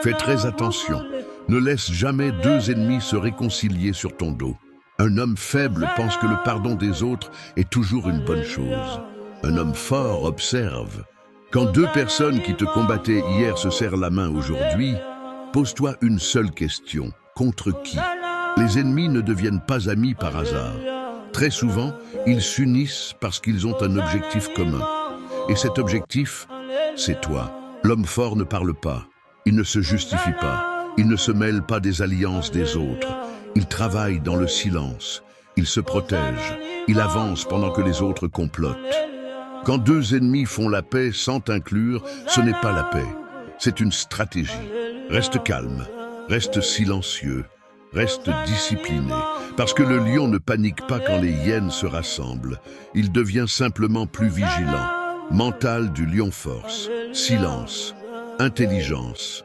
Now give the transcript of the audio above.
Fais très attention. Ne laisse jamais deux ennemis se réconcilier sur ton dos. Un homme faible pense que le pardon des autres est toujours une bonne chose. Un homme fort observe. Quand deux personnes qui te combattaient hier se serrent la main aujourd'hui, pose-toi une seule question. Contre qui? Les ennemis ne deviennent pas amis par hasard. Très souvent, ils s'unissent parce qu'ils ont un objectif commun. Et cet objectif, c'est toi. L'homme fort ne parle pas. Il ne se justifie pas. Il ne se mêle pas des alliances des autres. Il travaille dans le silence. Il se protège. Il avance pendant que les autres complotent. Quand deux ennemis font la paix sans t'inclure, ce n'est pas la paix. C'est une stratégie. Reste calme. Reste silencieux. Reste discipliné. Parce que le lion ne panique pas quand les hyènes se rassemblent. Il devient simplement plus vigilant. Mental du lion force. Silence. Intelligence.